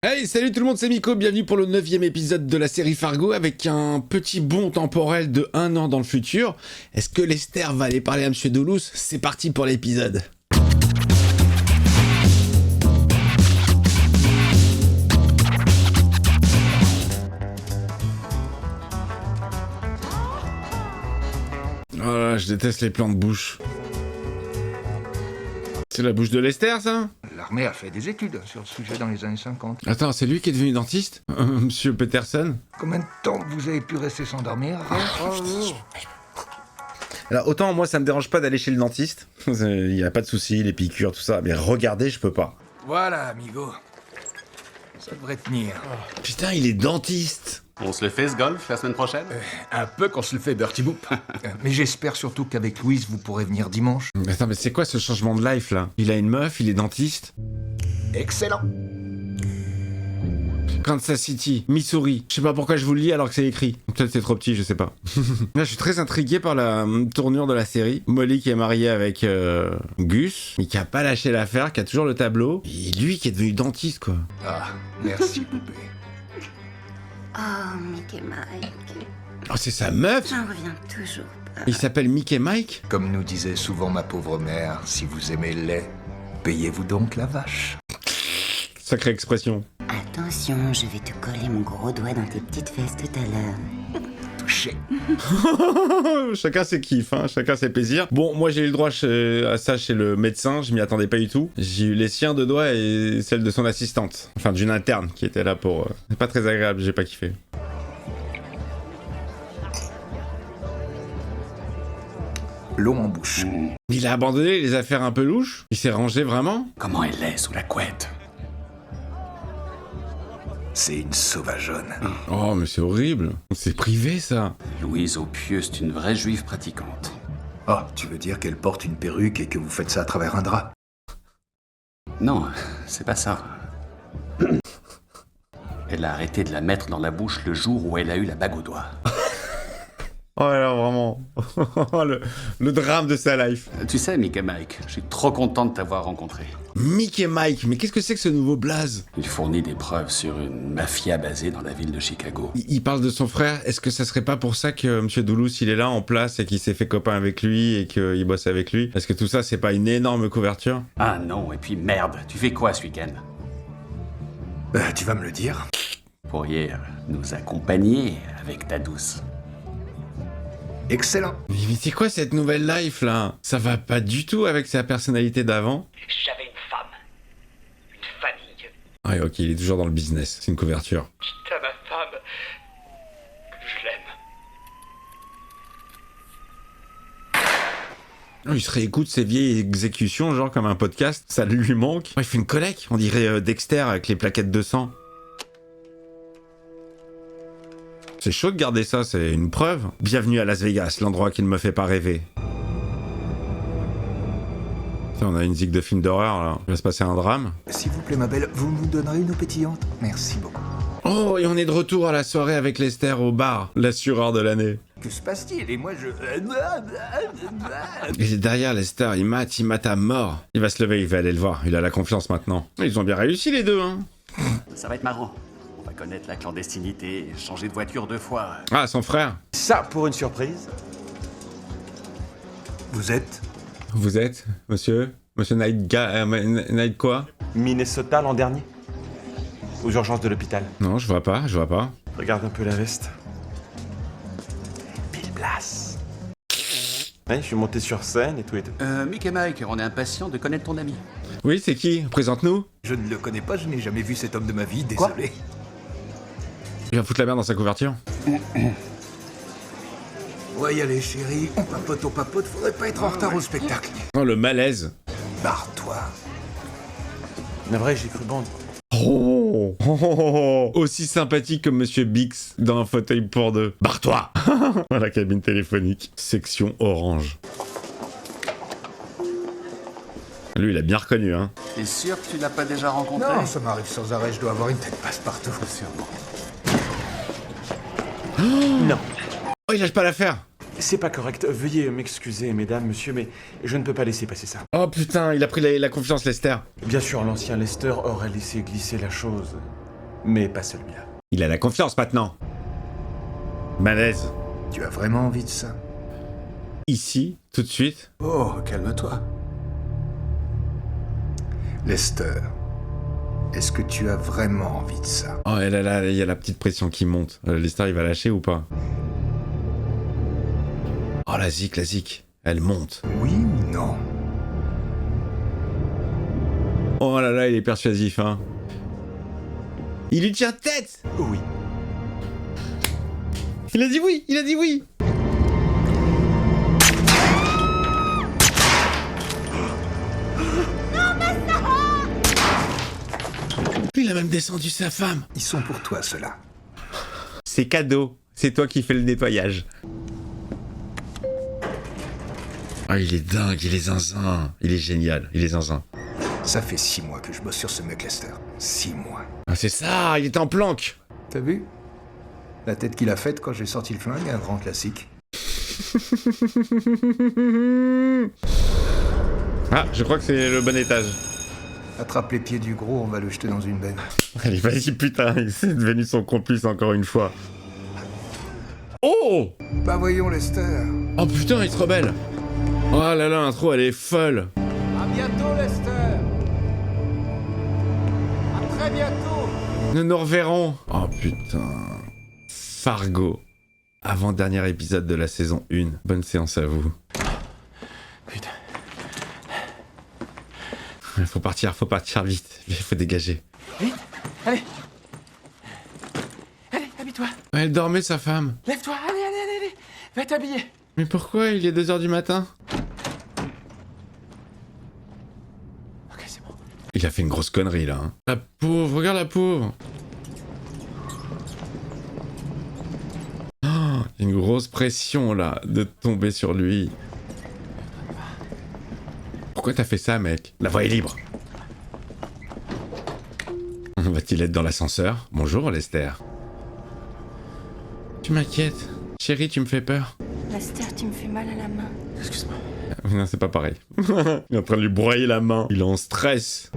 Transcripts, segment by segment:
Hey, salut tout le monde, c'est Miko, bienvenue pour le 9e épisode de la série Fargo avec un petit bond temporel de 1 an dans le futur. Est-ce que Lester va aller parler à Monsieur Duluth? C'est parti pour l'épisode. Oh là, je déteste les plans de bouche. C'est la bouche de Lester, ça? L'armée a fait des études sur le sujet dans les années 50. Attends, c'est lui qui est devenu dentiste? Monsieur Peterson? Combien de temps vous avez pu rester sans dormir? Alors autant moi ça me dérange pas d'aller chez le dentiste, il y a pas de souci, les piqûres, tout ça, mais regarder je peux pas. Voilà, amigo. Ça devrait tenir. Putain, il est dentiste. On se le fait ce golf la semaine prochaine? Un peu qu'on se le fait, Bertie Boop. Mais j'espère surtout qu'avavec Louise, vous pourrez venir dimanche. Mais attends, mais c'est quoi ce changement de life là? Il a une meuf, il est dentiste. Excellent. Kansas City, Missouri. Je sais pas pourquoi je vous le lis alors que c'est écrit. Peut-être c'est trop petit, je sais pas. Là, je suis très intrigué par la tournure de la série. Molly qui est mariée avec Gus, mais qui a pas lâché l'affaire, qui a toujours le tableau. Et lui qui est devenu dentiste, quoi. Ah, merci, poupée. Oh, Mickey Mike. Oh, c'est sa meuf? J'en reviens toujours pas. Il s'appelle Mickey Mike? Comme nous disait souvent ma pauvre mère, si vous aimez le lait, payez-vous donc la vache. Sacrée expression. Attention, je vais te coller mon gros doigt dans tes petites fesses tout à l'heure. Touché. Chacun ses kiffs, hein, chacun ses plaisirs. Bon, moi j'ai eu le droit à ça chez le médecin, je m'y attendais pas du tout. J'ai eu les siens de doigts et celle de son assistante. Enfin, d'une interne qui était là pour... C'est pas très agréable, j'ai pas kiffé. L'eau en bouche. Il a abandonné les affaires un peu louches? Il s'est rangé vraiment? Comment elle est sous la couette? C'est une sauvageonne. Oh, mais c'est horrible. C'est privé, ça. Louise Aupieux, c'est une vraie juive pratiquante. Oh, tu veux dire qu'elle porte une perruque et que vous faites ça à travers un drap? Non, c'est pas ça. Elle a arrêté de la mettre dans la bouche le jour où elle a eu la bague au doigt. Oh là, vraiment. le drame de sa life. Tu sais, Mickey Mike, je suis trop content de t'avoir rencontré. Mickey Mike, mais qu'est-ce que c'est que ce nouveau blaze? Il fournit des preuves sur une mafia basée dans la ville de Chicago. Il parle de son frère. Est-ce que ça serait pas pour ça que Monsieur Duluth il est là en place et qu'il s'est fait copain avec lui et qu'il bosse avec lui? Est-ce que tout ça c'est pas une énorme couverture? Ah non, et puis merde, tu fais quoi ce week-end? Tu vas me le dire? Vous pourriez nous accompagner avec ta douce. Excellent. Mais c'est quoi cette nouvelle life là? Ça va pas du tout avec sa personnalité d'avant. J'avais une femme, une famille. Ah ok, il est toujours dans le business, c'est une couverture. Dites à ma femme que je l'aime. Oh, il se réécoute ses vieilles exécutions, genre comme un podcast, ça lui manque. Oh, il fait une collecte, on dirait Dexter avec les plaquettes de sang. C'est chaud de garder ça, c'est une preuve. Bienvenue à Las Vegas, l'endroit qui ne me fait pas rêver. Tiens, on a une zig de film d'horreur là, il va se passer un drame. S'il vous plaît, ma belle, vous nous donnerez une eau pétillante? Merci beaucoup. Oh, et on est de retour à la soirée avec Lester au bar, l'assureur de l'année. Que se passe-t-il? Et moi, je... Il est derrière Lester, il mate à mort. Il va se lever, il va aller le voir, il a la confiance maintenant. Ils ont bien réussi les deux, hein. Ça va être marrant. On va connaître la clandestinité, changer de voiture 2 fois. Ah, son frère. Ça, pour une surprise. Vous êtes? Vous êtes, monsieur Night quoi? Minnesota l'an dernier. Aux urgences de l'hôpital. Non, je vois pas. Regarde un peu la veste. Bill Blass. Ouais, je suis monté sur scène et tout et tout. Mickey Mike, on est impatient de connaître ton ami. Oui, c'est qui? Présente-nous. Je ne le connais pas, je n'ai jamais vu cet homme de ma vie, désolé. Il va foutre la merde dans sa couverture. Ouais, y aller, chérie. On papote, faudrait pas être en retard au spectacle. Oh, le malaise. Barre-toi. Mais vrai, j'ai cru bon. Aussi sympathique comme Monsieur Bix dans un fauteuil pour deux. Barre-toi. Dans la cabine téléphonique. Section orange. Lui, il a bien reconnu, hein. T'es sûr que tu l'as pas déjà rencontré? Non, ça m'arrive sans arrêt, je dois avoir une tête passe-partout. Sûrement. Non, Oh, il lâche pas l'affaire. c'est pas correct. Veuillez m'excuser, mesdames, monsieur, mais je ne peux pas laisser passer ça. Oh putain, il a pris la confiance, Lester. Bien sûr, l'ancien Lester aurait laissé glisser la chose. Mais pas celui-là. Il a la confiance maintenant. Malaise. Tu as vraiment envie de ça? Ici, tout de suite. Oh, calme-toi. Lester, est-ce que tu as vraiment envie de ça? Oh, et là, il y a la petite pression qui monte. Lester, il va lâcher ou pas? Oh, la zik. Elle monte. Oui ou non? Oh là là, il est persuasif, hein. Il lui tient tête! Oui. Il a dit oui! Il a même descendu sa femme. Ils sont pour toi, ceux-là. C'est cadeau. C'est toi qui fais le nettoyage. Ah, il est dingue, il est zinzin. Il est génial, il est zinzin. Ça fait 6 mois que je bosse sur ce mec, Lester. 6 mois. Ah, c'est ça, il était en planque. T'as vu? La tête qu'il a faite quand j'ai sorti le flingue, un grand classique. Ah, je crois que c'est le bon étage. Attrape les pieds du gros, on va le jeter dans une benne. Allez, vas-y, putain, c'est devenu son complice encore une fois. Oh! Bah voyons, Lester. Oh putain, il se rebelle. Oh là là, l'intro, elle est folle. À bientôt, Lester. À très bientôt. Nous nous reverrons. Oh putain. Fargo. Avant-dernier épisode de la saison 1. Bonne séance à vous. Putain. Faut partir vite. Il faut dégager. Vite. Allez. Allez, habille-toi. Elle dormait, sa femme. Lève-toi. Allez. Va t'habiller. Mais pourquoi il est 2h du matin? Ok, c'est bon. Il a fait une grosse connerie, là. Hein. La pauvre, regarde la pauvre. Oh, une grosse pression, là, de tomber sur lui. Pourquoi t'as fait ça, mec? La voie est libre. Va-t-il être dans l'ascenseur? Bonjour, Lester. Tu m'inquiètes. Chérie, tu me fais peur. Lester, tu me fais mal à la main. Excuse-moi. Non, c'est pas pareil. Il est en train de lui broyer la main. Il est en stress.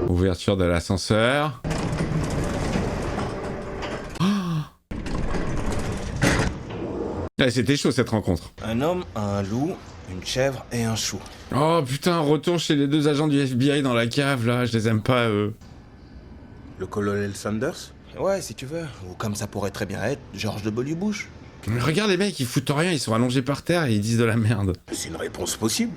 Ouverture de l'ascenseur. Ah, c'était chaud cette rencontre. Un homme, un loup, une chèvre et un chou. Oh putain, retour chez les 2 agents du FBI dans la cave là, je les aime pas eux. Le colonel Sanders? Ouais, si tu veux. Ou comme ça pourrait très bien être, George W. Bush. Mais regarde les mecs, ils foutent rien, ils sont allongés par terre et ils disent de la merde. C'est une réponse possible.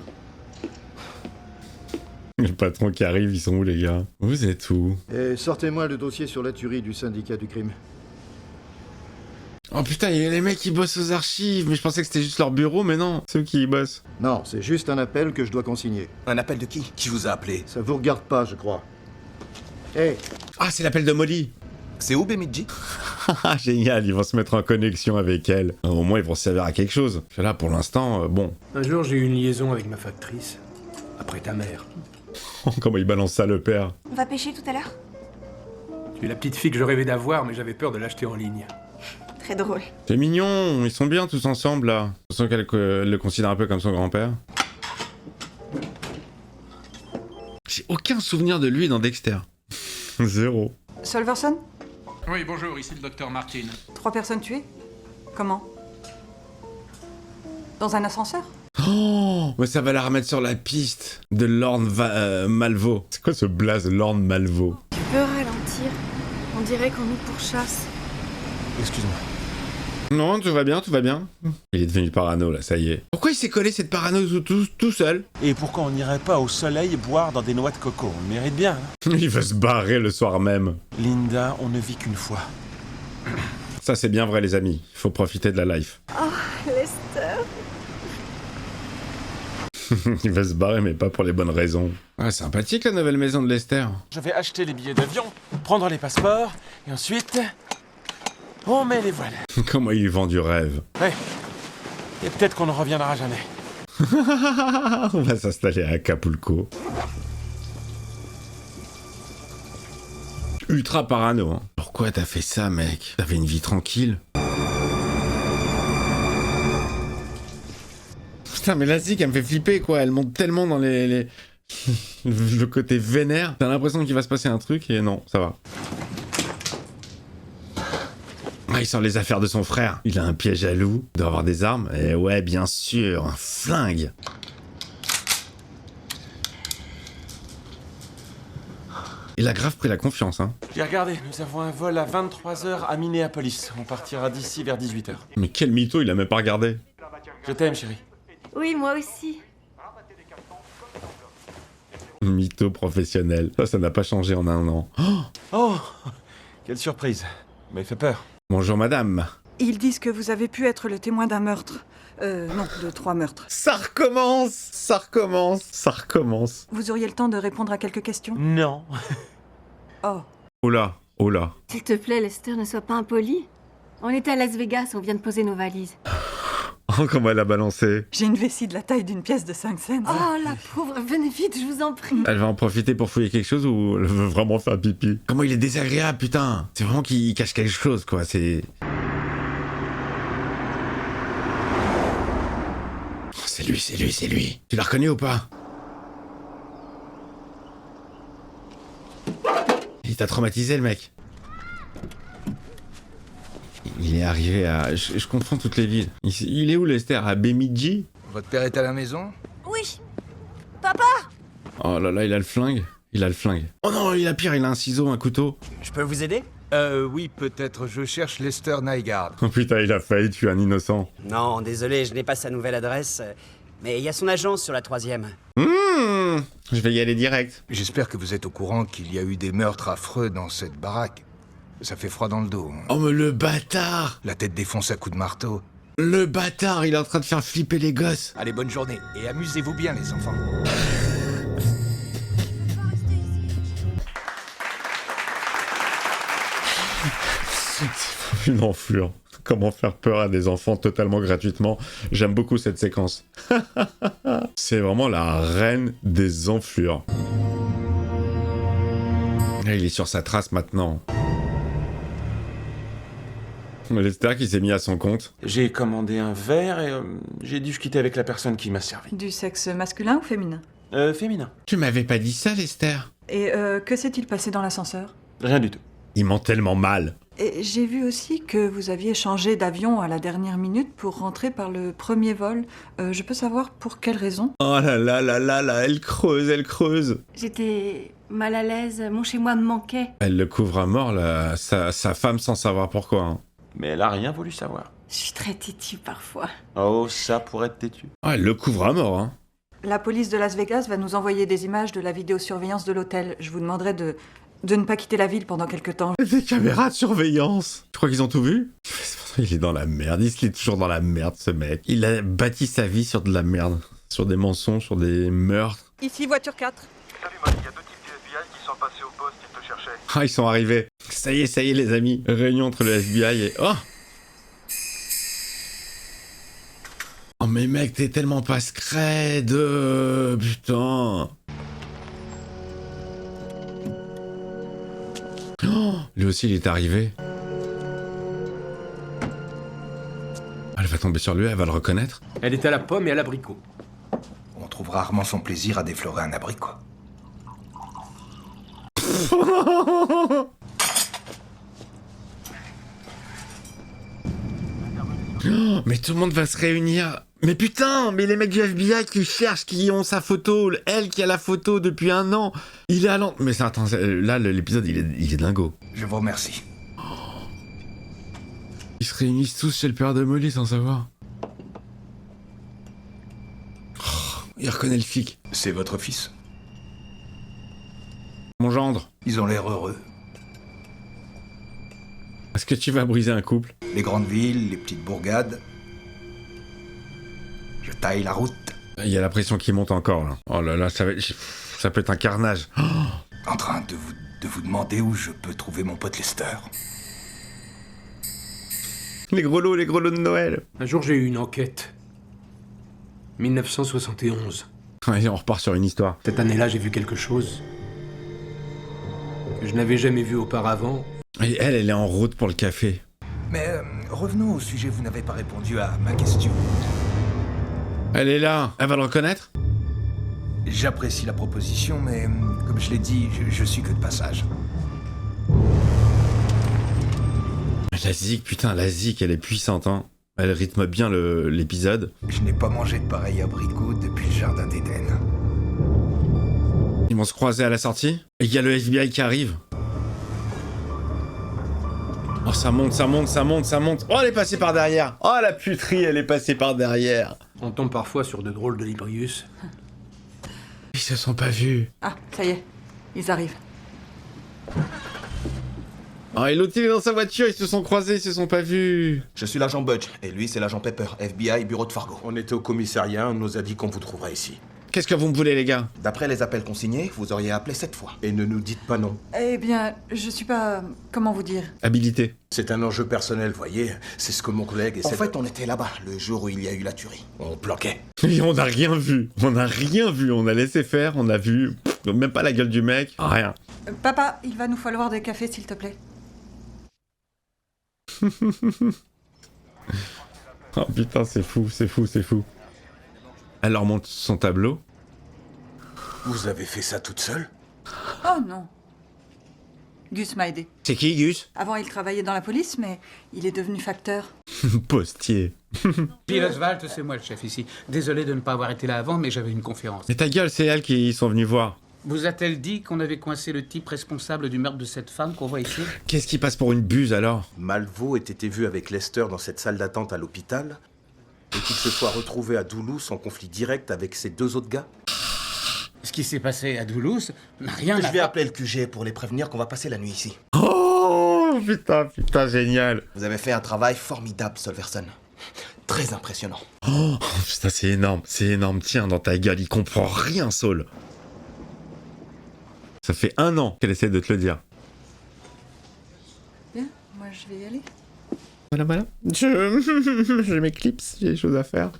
Le patron qui arrive, ils sont où les gars? Vous êtes où? Et sortez-moi le dossier sur la tuerie du syndicat du crime. Oh putain, il y a les mecs qui bossent aux archives, mais je pensais que c'était juste leur bureau, mais non, c'est eux qui y bossent. Non, c'est juste un appel que je dois consigner. Un appel de qui? Qui vous a appelé? Ça vous regarde pas, je crois. Hé, Ah, c'est l'appel de Molly. C'est où, Bemidji? Ah, génial, ils vont se mettre en connexion avec elle. Au moins, ils vont se servir à quelque chose. Parce que là, pour l'instant, bon. Un jour, j'ai eu une liaison avec ma factrice. Après ta mère. Comment il balance ça, le père? On va pêcher tout à l'heure? Tu es la petite fille que je rêvais d'avoir, mais j'avais peur de l'acheter en ligne. Très drôle. C'est mignon, ils sont bien tous ensemble, là. Je sens qu'elle le considère un peu comme son grand-père. J'ai aucun souvenir de lui dans Dexter. Zéro. Solverson? Oui, bonjour, ici le docteur Martin. 3 personnes tuées? Comment? Dans un ascenseur? Oh, mais ça va la remettre sur la piste de Lorne Malvo. C'est quoi ce blaze Lorne Malvo? Tu peux ralentir? On dirait qu'on nous pourchasse. Excuse-moi. Non, tout va bien, tout va bien. Il est devenu parano, là, ça y est. Pourquoi il s'est collé cette parano tout seul? Et pourquoi on n'irait pas au soleil boire dans des noix de coco? On le mérite bien. Hein. Il veut se barrer le soir même. Linda, on ne vit qu'une fois. Ça, c'est bien vrai, les amis. Il faut profiter de la life. Oh, Lester. Il va se barrer, mais pas pour les bonnes raisons. Ah, sympathique, la nouvelle maison de Lester. Je vais acheter les billets d'avion, prendre les passeports, et ensuite... on met les voiles. Comment il vend du rêve. Ouais. Et peut-être qu'on ne reviendra jamais. On va s'installer à Acapulco. Ultra parano, hein. Pourquoi t'as fait ça, mec? T'avais une vie tranquille. Putain, mais la zik, elle me fait flipper, quoi. Elle monte tellement dans les Le côté vénère, t'as l'impression qu'il va se passer un truc et non, ça va. Ah, il sort les affaires de son frère. Il a un piège à loup, il doit avoir des armes. Et ouais, bien sûr, un flingue. Il a grave pris la confiance, hein. J'ai regardé, nous avons un vol à 23h à Minneapolis. On partira d'ici vers 18h. Mais quel mytho, il a même pas regardé. Je t'aime, chérie. Oui, moi aussi. Mytho professionnel. Ça n'a pas changé en un an. Oh, quelle surprise. Mais fait peur. Bonjour madame. Ils disent que vous avez pu être le témoin d'un meurtre. Non, de 3 meurtres. Ça recommence. Ça recommence. Ça recommence. Vous auriez le temps de répondre à quelques questions? Non. Oh. Oh là, oh là. S'il te plaît, Lester, ne sois pas impoli. On était à Las Vegas, on vient de poser nos valises. Oh, comment elle a balancé. J'ai une vessie de la taille d'une pièce de 5 cents. Oh, la pauvre, venez vite, je vous en prie. Elle va en profiter pour fouiller quelque chose ou elle veut vraiment faire pipi? Comment il est désagréable, putain. C'est vraiment qu'il cache quelque chose, quoi. C'est... C'est lui, c'est lui, c'est lui. Tu l'as reconnu ou pas? Il t'a traumatisé, le mec. Il est arrivé à... Je confonds toutes les villes. Il est où, Lester? À Bemidji? Votre père est à la maison? Oui. Papa! Oh là là, il a le flingue. Il a le flingue. Oh non, il a pire, il a un ciseau, un couteau. Je peux vous aider? Oui, peut-être. Je cherche Lester Nygaard. Oh putain, il a failli tuer un innocent. Non, désolé, je n'ai pas sa nouvelle adresse. Mais il y a son agence sur la 3e. Je vais y aller direct. J'espère que vous êtes au courant qu'il y a eu des meurtres affreux dans cette baraque. Ça fait froid dans le dos. Oh mais le bâtard! La tête défonce à coups de marteau. Le bâtard, il est en train de faire flipper les gosses. Allez, bonne journée. Et amusez-vous bien, les enfants. Une enflure. Comment faire peur à des enfants totalement gratuitement. J'aime beaucoup cette séquence. C'est vraiment la reine des enflures. Là, il est sur sa trace maintenant. Lester qui s'est mis à son compte. J'ai commandé un verre et j'ai discuté avec la personne qui m'a servi. Du sexe masculin ou féminin? Féminin. Tu m'avais pas dit ça, Lester? Et que s'est-il passé dans l'ascenseur? Rien du tout. Il ment tellement mal. Et j'ai vu aussi que vous aviez changé d'avion à la dernière minute pour rentrer par le premier vol. Je peux savoir pour quelle raison? Oh là là là là là, elle creuse, elle creuse. J'étais mal à l'aise, mon chez-moi me manquait. Elle le couvre à mort, là, sa femme, sans savoir pourquoi. Hein. Mais elle a rien voulu savoir. Je suis très têtue parfois. Oh, ça pourrait être têtu. Oh, elle le couvre à mort, hein. La police de Las Vegas va nous envoyer des images de la vidéosurveillance de l'hôtel. Je vous demanderai de ne pas quitter la ville pendant quelques temps. Des caméras de surveillance. Tu crois qu'ils ont tout vu? Il est dans la merde, il se lit toujours dans la merde, ce mec. Il a bâti sa vie sur de la merde. Sur des mensonges, sur des meurtres. Ici, voiture 4. Salut Molly, il y a 2 types du FBI qui sont passés au poste, ils te cherchaient. Ah, ils sont arrivés. Ça y est, les amis. Réunion entre le FBI et... Oh! Oh, mais mec, t'es tellement pas scred. Putain. Oh, lui aussi, il est arrivé. Elle va tomber sur lui, elle va le reconnaître. Elle est à la pomme et à l'abricot. On trouve rarement son plaisir à déflorer un abricot. Oh, mais tout le monde va se réunir. Mais putain, mais les mecs du FBI qui cherchent, qui ont sa photo, elle qui a la photo depuis 1 an. Il est à l'an... Mais attends, là, l'épisode, il est dingo. Je vous remercie. Ils se réunissent tous chez le père de Molly sans savoir. Oh, il reconnaît le flic. C'est votre fils? Mon gendre. Ils ont l'air heureux. Est-ce que tu vas briser un couple? Les grandes villes, les petites bourgades. Je taille la route. Il y a la pression qui monte encore, là. Oh là là, ça peut être un carnage. Oh, en train de vous demander où je peux trouver mon pote Lester. les gros lots de Noël. Un jour, j'ai eu une enquête. 1971. Allez, on repart sur une histoire. Cette année-là, j'ai vu quelque chose que je n'avais jamais vu auparavant. Et elle est en route pour le café. Mais revenons au sujet, vous n'avez pas répondu à ma question. Elle est là. Elle va le reconnaître? J'apprécie la proposition, mais comme je l'ai dit, je suis que de passage. La zik, putain, la zik, elle est puissante, hein. Elle rythme bien l'épisode. Je n'ai pas mangé de pareil abricot depuis le jardin d'Éden. Ils vont se croiser à la sortie. Et il y a le FBI qui arrive. Oh, ça monte, ça monte, ça monte, ça monte. Oh, elle est passée par derrière. Oh, la puterie, elle est passée par derrière. On tombe parfois sur de drôles de librius. Ils se sont pas vus. Ah, ça y est, ils arrivent. Oh, et l'autre, il est dans sa voiture, ils se sont croisés, ils se sont pas vus. Je suis l'agent Budge, et lui, c'est l'agent Pepper, FBI, bureau de Fargo. On était au commissariat, on nous a dit qu'on vous trouverait ici. Qu'est-ce que vous me voulez, les gars? D'après les appels consignés, vous auriez appelé 7 fois. Et ne nous dites pas non. Eh bien, je suis pas... comment vous dire? Habilité. C'est un enjeu personnel, voyez. C'est ce que mon collègue essaie En fait, on était là-bas, le jour où il y a eu la tuerie. On planquait. Et on n'a rien vu. On n'a rien vu. On a laissé faire, on a vu... même pas la gueule du mec. Rien. Papa, il va nous falloir des cafés, s'il te plaît. Oh putain, c'est fou, c'est fou, c'est fou. Elle leur montre son tableau. Vous avez fait ça toute seule? Oh non. Gus m'a aidé. C'est qui, Gus? Avant, il travaillait dans la police, mais il est devenu facteur. Postier. Bill Oswald, c'est moi le chef ici. Désolé de ne pas avoir été là avant, mais j'avais une conférence. Mais ta gueule, c'est elle qui sont venus voir. Vous a-t-elle dit qu'on avait coincé le type responsable du meurtre de cette femme qu'on voit ici? Qu'est-ce qui passe pour une buse, alors? Malvo ait été vu avec Lester dans cette salle d'attente à l'hôpital, et qu'il se soit retrouvé à Duluth en conflit direct avec ses 2 autres gars. Ce qui s'est passé à Duluth n'a rien à... Je vais appeler le QG pour les prévenir qu'on va passer la nuit ici. Oh, putain, putain, génial. Vous avez fait un travail formidable, Solverson. Très impressionnant. Oh, putain, c'est énorme, c'est énorme. Tiens, dans ta gueule, il comprend rien, Saul. Ça fait 1 an qu'elle essaie de te le dire. Bien, moi je vais y aller. Voilà, voilà. Je m'éclipse, j'ai des choses à faire.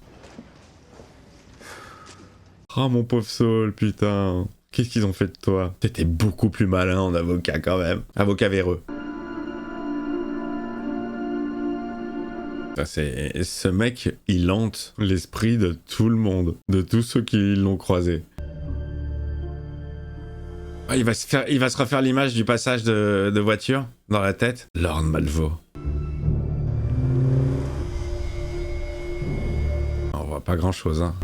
Oh, mon pauvre Saul, putain. Qu'est-ce qu'ils ont fait de toi? T'étais beaucoup plus malin en avocat, quand même. Avocat véreux. Ce mec, il hante l'esprit de tout le monde. De tous ceux qui l'ont croisé. Ah, il va se refaire l'image du passage de voiture dans la tête. Lord Malvo. On voit pas grand chose, hein.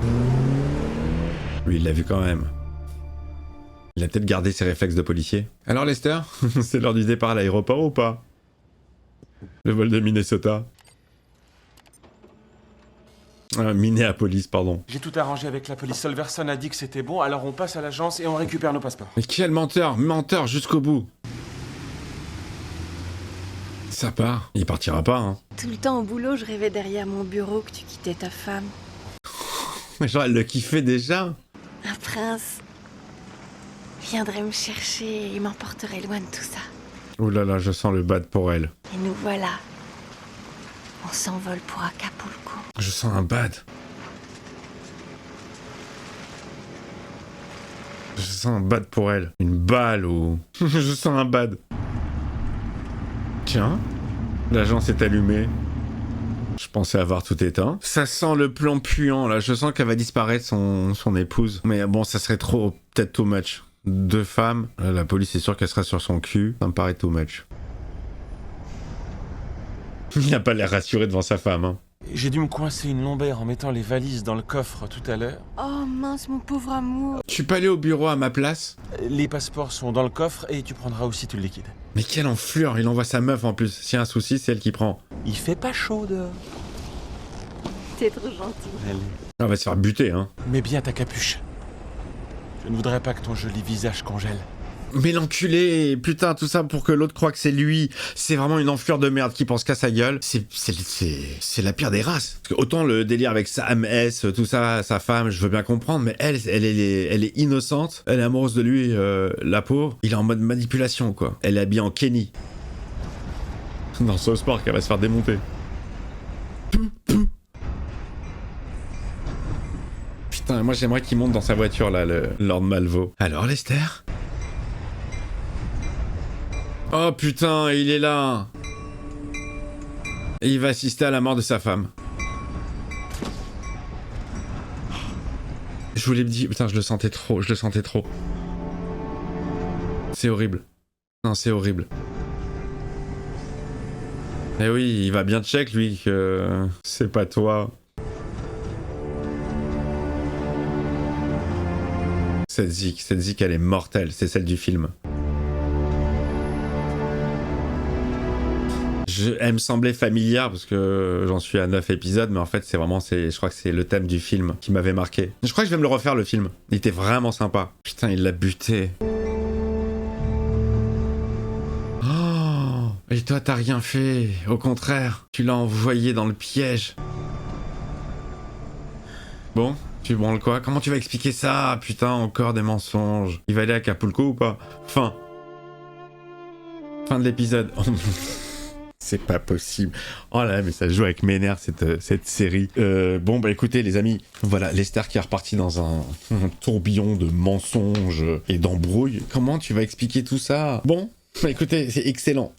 Lui, il l'a vu quand même. Il a peut-être gardé ses réflexes de policier. Alors Lester, c'est l'heure du départ à l'aéroport ou pas? Le vol de Minnesota. Minneapolis, pardon. J'ai tout arrangé avec la police. Solverson a dit que c'était bon, alors on passe à l'agence et on récupère nos passeports. Mais quel menteur! Menteur jusqu'au bout! Ça part. Il partira pas, hein. Tout le temps au boulot, je rêvais derrière mon bureau que tu quittais ta femme. Mais genre, elle le kiffait déjà. Un prince viendrait me chercher et m'emporterait loin de tout ça. Ouh là là, je sens le bad pour elle. Et nous voilà. On s'envole pour Acapulco. Je sens un bad. Je sens un bad pour elle. Une balle ou... Je sens un bad. Tiens, l'agent s'est allumé. Je pensais avoir tout éteint. Ça sent le plan puant, là. Je sens qu'elle va disparaître, son épouse. Mais bon, ça serait trop... peut-être too much. 2 femmes. Là, la police est sûre qu'elle sera sur son cul. Ça me paraît too much. Il n'a pas l'air rassuré devant sa femme, hein. J'ai dû me coincer une lombaire en mettant les valises dans le coffre tout à l'heure. Oh mince, mon pauvre amour. Tu peux aller au bureau à ma place? Les passeports sont dans le coffre et tu prendras aussi tout le liquide. Mais quelle enflure, il envoie sa meuf en plus. S'il y a un souci, c'est elle qui prend. Il fait pas chaud dehors. T'es trop gentil. Allez. On va se faire buter, hein. Mets bien ta capuche. Je ne voudrais pas que ton joli visage congèle. Mais l'enculé, putain, tout ça pour que l'autre croie que c'est lui. C'est vraiment une enflure de merde qui pense qu'à sa gueule. C'est la pire des races. Parce que autant le délire avec Sam S, tout ça, sa femme, je veux bien comprendre, mais elle est innocente. Elle est amoureuse de lui, la pauvre. Il est en mode manipulation, quoi. Elle est habillée en Kenny. Dans South Park, elle va se faire démonter. Putain, moi j'aimerais qu'il monte dans sa voiture, là, le Lord Malvo. Alors, Lester ? Oh putain, il est là. Et il va assister à la mort de sa femme. Je vous l'ai dit, putain, je le sentais trop. C'est horrible. Non, c'est horrible. Eh oui, il va bien check, lui, que c'est pas toi. Cette zik, elle est mortelle, c'est celle du film. Elle me semblait familière parce que j'en suis à 9 épisodes, mais en fait je crois que c'est le thème du film qui m'avait marqué. Je crois que je vais me le refaire, le film. Il était vraiment sympa. Putain, il l'a buté. Oh, et toi t'as rien fait. Au contraire, tu l'as envoyé dans le piège. Bon, tu branles quoi? Comment tu vas expliquer ça? Putain, encore des mensonges. Il va aller à Acapulco ou pas? Fin de l'épisode. C'est pas possible. Oh là, mais ça joue avec mes nerfs, cette série. Bon, bah écoutez, les amis, voilà, Lester qui est reparti dans un tourbillon de mensonges et d'embrouilles. Comment tu vas expliquer tout ça? Bon, bah écoutez, c'est excellent.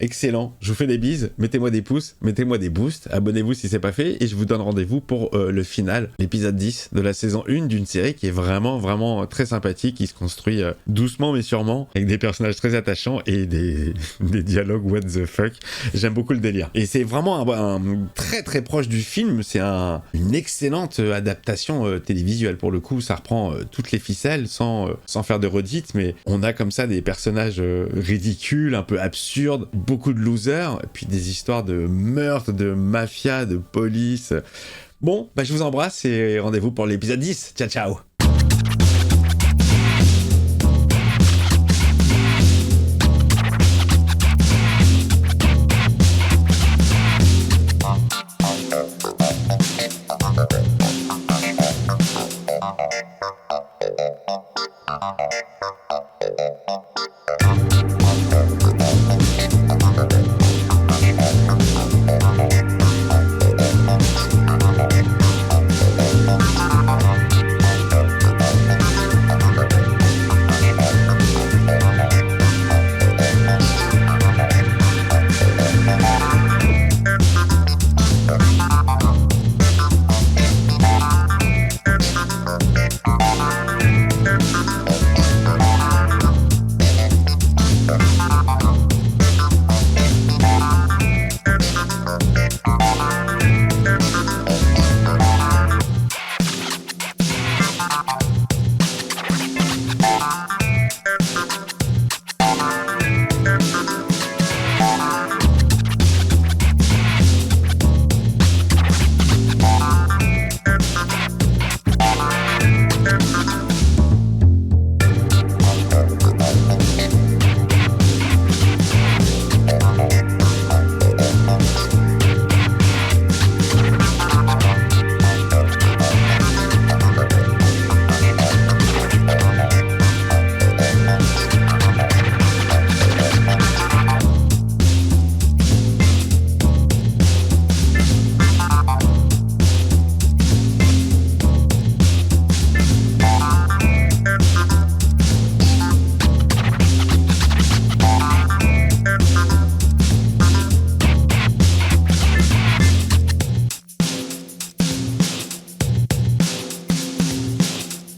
Je vous fais des bises, mettez-moi des pouces, mettez-moi des boosts, abonnez-vous si c'est pas fait, et je vous donne rendez-vous pour le final, l'épisode 10 de la saison 1 d'une série qui est vraiment très sympathique, qui se construit doucement mais sûrement, avec des personnages très attachants et des dialogues what the fuck. J'aime beaucoup le délire. Et c'est vraiment un très proche du film, c'est une excellente adaptation télévisuelle pour le coup, ça reprend toutes les ficelles sans faire de redites, mais on a comme ça des personnages ridicules, un peu absurde, beaucoup de losers, et puis des histoires de meurtre, de mafia, de police. Bon, bah je vous embrasse et rendez-vous pour l'épisode 10. Ciao, ciao.